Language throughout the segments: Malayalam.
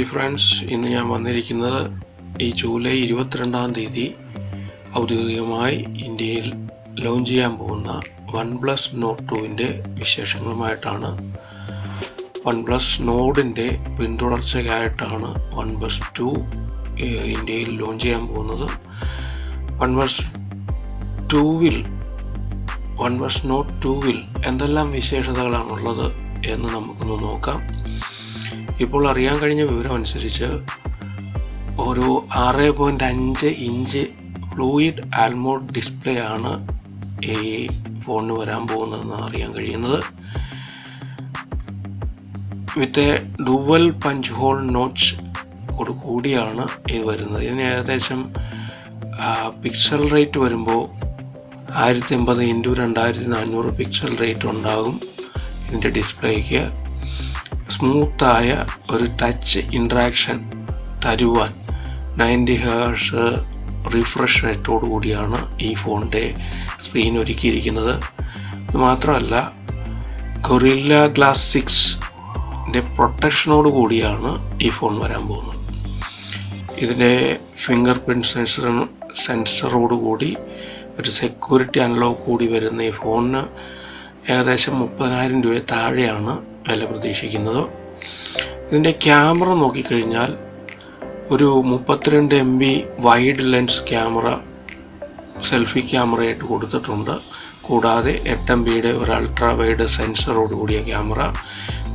ഹായ് ഫ്രണ്ട്സ്, ഇന്ന് ഞാൻ വന്നിരിക്കുന്നത് ഈ ജൂലൈ 22-ാം തീയതി ഔദ്യോഗികമായി ഇന്ത്യയിൽ ലോഞ്ച് ചെയ്യാൻ പോകുന്ന OnePlus Nord 2-ൻ്റെ വിശേഷങ്ങളുമായിട്ടാണ്. OnePlus Nordൻ്റെ പിന്തുടർച്ചയായിട്ടാണ് OnePlus 2 ഇന്ത്യയിൽ ലോഞ്ച് ചെയ്യാൻ പോകുന്നത്. OnePlus Nord 2-ൽ എന്തെല്ലാം വിശേഷതകളാണുള്ളത് എന്ന് നമുക്കൊന്ന് നോക്കാം. ഇപ്പോൾ അറിയാൻ കഴിഞ്ഞ വിവരം അനുസരിച്ച് ഒരു 6.5 ഇഞ്ച് ഫ്ലൂയിഡ് ആൽമോഡ് ഡിസ്പ്ലേ ആണ് ഈ ഫോണിന് വരാൻ പോകുന്നതെന്ന് അറിയാൻ കഴിയുന്നത്. With a dual punch whole notch കൂടിയാണ് ഇത് വരുന്നത്. ഇതിന് ഏകദേശം പിക്സൽ റേറ്റ് വരുമ്പോൾ 1080x2400 പിക്സൽ റേറ്റ് ഉണ്ടാകും. ഇതിൻ്റെ ഡിസ്പ്ലേക്ക് സ്മൂത്തായ ഒരു ടച്ച് ഇൻട്രാക്ഷൻ തരുവാൻ 90 Hz റിഫ്രഷ് റേറ്റോടു കൂടിയാണ് ഈ ഫോണിൻ്റെ സ്ക്രീൻ ഒരുക്കിയിരിക്കുന്നത്. ഇത് മാത്രമല്ല, ഗൊറില്ല ഗ്ലാസ് 6ൻ്റെ പ്രൊട്ടക്ഷനോട് കൂടിയാണ് ഈ ഫോൺ വരാൻ പോകുന്നത്. ഇതിൻ്റെ ഫിംഗർ പ്രിൻറ്റ് സെൻസറോട് കൂടി ഒരു സെക്യൂരിറ്റി അൺലോക്ക് കൂടി വരുന്ന ഈ ഫോണിന് ഏകദേശം 30,000 രൂപ താഴെയാണ് വില പ്രതീക്ഷിക്കുന്നത്. ഇതിൻ്റെ ക്യാമറ നോക്കിക്കഴിഞ്ഞാൽ ഒരു 32 MB wide lens camera selfie ക്യാമറയായിട്ട് കൊടുത്തിട്ടുണ്ട്. കൂടാതെ 8 MBയുടെ ഒരു അൾട്രാ വൈഡ് സെൻസറോട് കൂടിയ ക്യാമറ,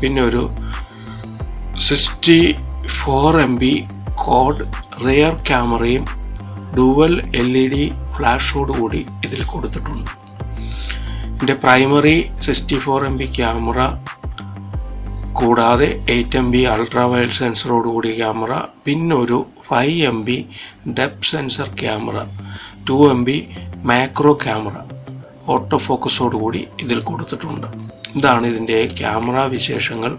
പിന്നെ ഒരു 64 MB ക്വാഡ് റിയർ ക്യാമറയും ഡുവൽ LED ഫ്ലാഷോട് കൂടി ഇതിൽ കൊടുത്തിട്ടുണ്ട്. ഇതിൻ്റെ പ്രൈമറി 64 MB ക്യാമറ കൂടാതെ 8 MB അൾട്രാ വൈഡ് സെൻസറോട് കൂടിയ ക്യാമറ, പിന്നെ ഒരു 5 MB depth sensor camera, 2 MB macro camera auto ഫോക്കസോട് കൂടി ഇതിൽ കൊടുത്തിട്ടുണ്ട്. ഇതാണ് ഇതിൻ്റെ ക്യാമറ വിശേഷങ്ങൾ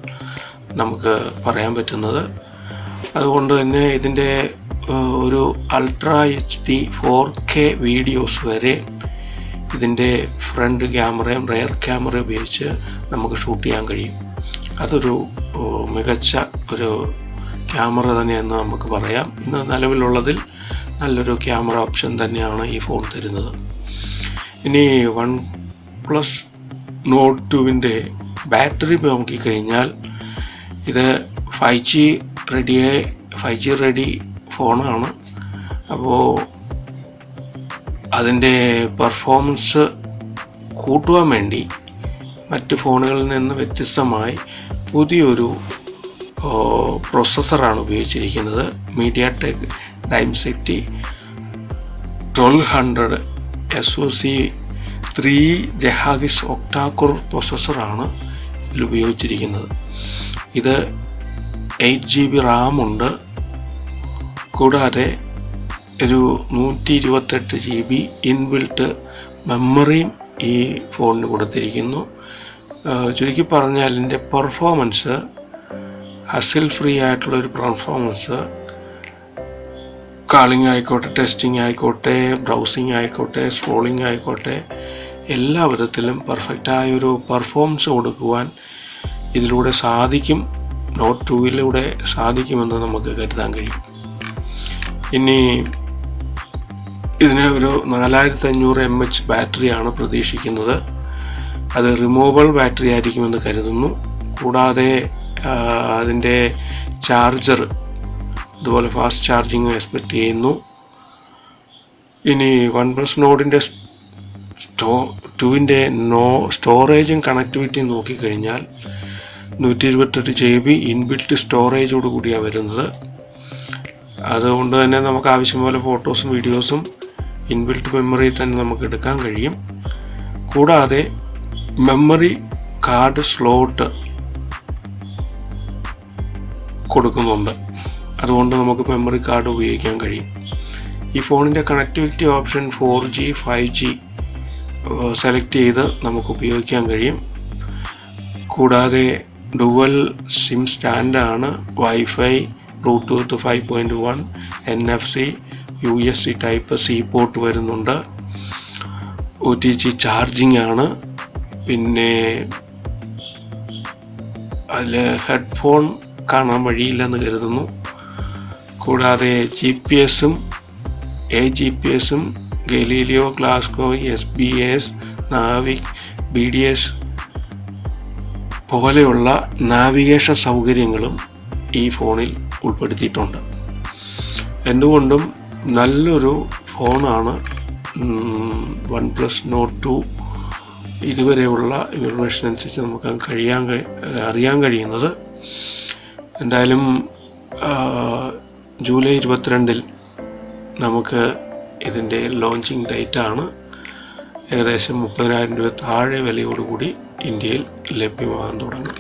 നമുക്ക് പറയാൻ പറ്റുന്നത്. അതുകൊണ്ട് തന്നെ ഇതിൻ്റെ ഒരു അൾട്രാ HD 4K വീഡിയോസ് വരെ ഇതിൻ്റെ ഫ്രണ്ട് ക്യാമറയും റിയർ ക്യാമറയും ഉപയോഗിച്ച് നമുക്ക് ഷൂട്ട് ചെയ്യാൻ കഴിയും. അതൊരു മികച്ച ഒരു ക്യാമറ തന്നെയെന്ന് നമുക്ക് പറയാം. ഇന്ന് നിലവിലുള്ളതിൽ നല്ലൊരു ക്യാമറ ഓപ്ഷൻ തന്നെയാണ് ഈ ഫോൺ തരുന്നത്. ഇനി OnePlus Nord 2-ൻ്റെ ബാറ്ററി നോക്കിക്കഴിഞ്ഞാൽ ഇത് 5G റെഡി ഫോണാണ്. അപ്പോൾ അതിൻ്റെ പെർഫോമൻസ് കൂട്ടുവാൻ വേണ്ടി മറ്റ് ഫോണുകളിൽ നിന്ന് വ്യത്യസ്തമായി പുതിയൊരു പ്രോസസ്സറാണ് ഉപയോഗിച്ചിരിക്കുന്നത്. MediaTek Dimensity 1200 SoC 3 GHz octa-core പ്രോസസ്സറാണ് ഇതിൽ ഉപയോഗിച്ചിരിക്കുന്നത്. ഇത് 8 GB RAM ഉണ്ട്. കൂടാതെ ഒരു 128 GB ഇൻബിൽട്ട് മെമ്മറിയും ഈ ഫോണിന് കൊടുത്തിരിക്കുന്നു. ചുരുക്കി പറഞ്ഞാൽ ഇതിൻ്റെ പെർഫോമൻസ് ഹസിൽ ഫ്രീ ആയിട്ടുള്ളൊരു പെർഫോമൻസ്, കാളിംഗ് ആയിക്കോട്ടെ, ടെസ്റ്റിംഗ് ആയിക്കോട്ടെ, ബ്രൗസിംഗ് ആയിക്കോട്ടെ, സ്ക്രോളിംഗ് ആയിക്കോട്ടെ, എല്ലാ വിധത്തിലും പെർഫെക്റ്റായൊരു പെർഫോമൻസ് കൊടുക്കുവാൻ ഇതിലൂടെ സാധിക്കും. Nord 2-ലൂടെ സാധിക്കുമെന്ന് നമുക്ക് കരുതാൻ കഴിയും. ഇനി ഇതിന് ഒരു 4500 mAh ബാറ്ററിയാണ് പ്രതീക്ഷിക്കുന്നത്. അത് റിമൂവബിൾ ബാറ്ററി ആയിരിക്കുമെന്ന് കരുതുന്നു. കൂടാതെ അതിൻ്റെ ചാർജർ ഇതുപോലെ ഫാസ്റ്റ് ചാർജിങ് എക്സ്പെക്റ്റ് ചെയ്യുന്നു. ഇനി OnePlus Nordൻ്റെ 2-ൻ്റെ സ്റ്റോറേജും കണക്ടിവിറ്റിയും നോക്കിക്കഴിഞ്ഞാൽ 128 GB ഇൻബിൽറ്റ് സ്റ്റോറേജോട് കൂടിയാണ് വരുന്നത്. അതുകൊണ്ട് തന്നെ നമുക്ക് ആവശ്യം പോലെ ഫോട്ടോസും വീഡിയോസും ഇൻബിൽറ്റ് മെമ്മറി തന്നെ നമുക്ക് എടുക്കാൻ കഴിയും. കൂടാതെ മെമ്മറി കാർഡ് സ്ലോട്ട് കൊടുക്കുന്നുണ്ട്. അതുകൊണ്ട് നമുക്ക് മെമ്മറി കാർഡ് ഉപയോഗിക്കാൻ കഴിയും. ഈ ഫോണിൻ്റെ connectivity option 4G 5G select ചെയ്ത് നമുക്ക് ഉപയോഗിക്കാൻ കഴിയും. കൂടാതെ ഡുവൽ സിം സ്റ്റാൻഡാണ്. Wifi, bluetooth 5.1, NFC, USB Type-C port വരുന്നുണ്ട്. OTG ചാർജിങ് ആണ്. പിന്നെ അതിൽ ഹെഡ്ഫോൺ കാണാൻ വഴിയില്ലെന്ന് കരുതുന്നു. കൂടാതെ GPS-ഉം AGPS-ഉം ഗലീലിയോ, ഗ്ലാസ്കോ, SBS, നാവിക്, BDS പോലെയുള്ള നാവിഗേഷൻ സൗകര്യങ്ങളും ഈ ഫോണിൽ ഉൾപ്പെടുത്തിയിട്ടുണ്ട്. എന്തുകൊണ്ടും നല്ലൊരു ഫോണാണ് OnePlus Nord 2. ഇതുവരെയുള്ള ഇൻഫർമേഷൻ അനുസരിച്ച് നമുക്ക് അറിയാൻ കഴിയുന്നത്. എന്തായാലും ജൂലൈ 22 നമുക്ക് ഇതിൻ്റെ ലോഞ്ചിങ് ഡേറ്റ് ആണ്. ഏകദേശം 30,000 രൂപ താഴെ വിലയോടുകൂടി ഇന്ത്യയിൽ ലഭ്യമാകാൻ തുടങ്ങും.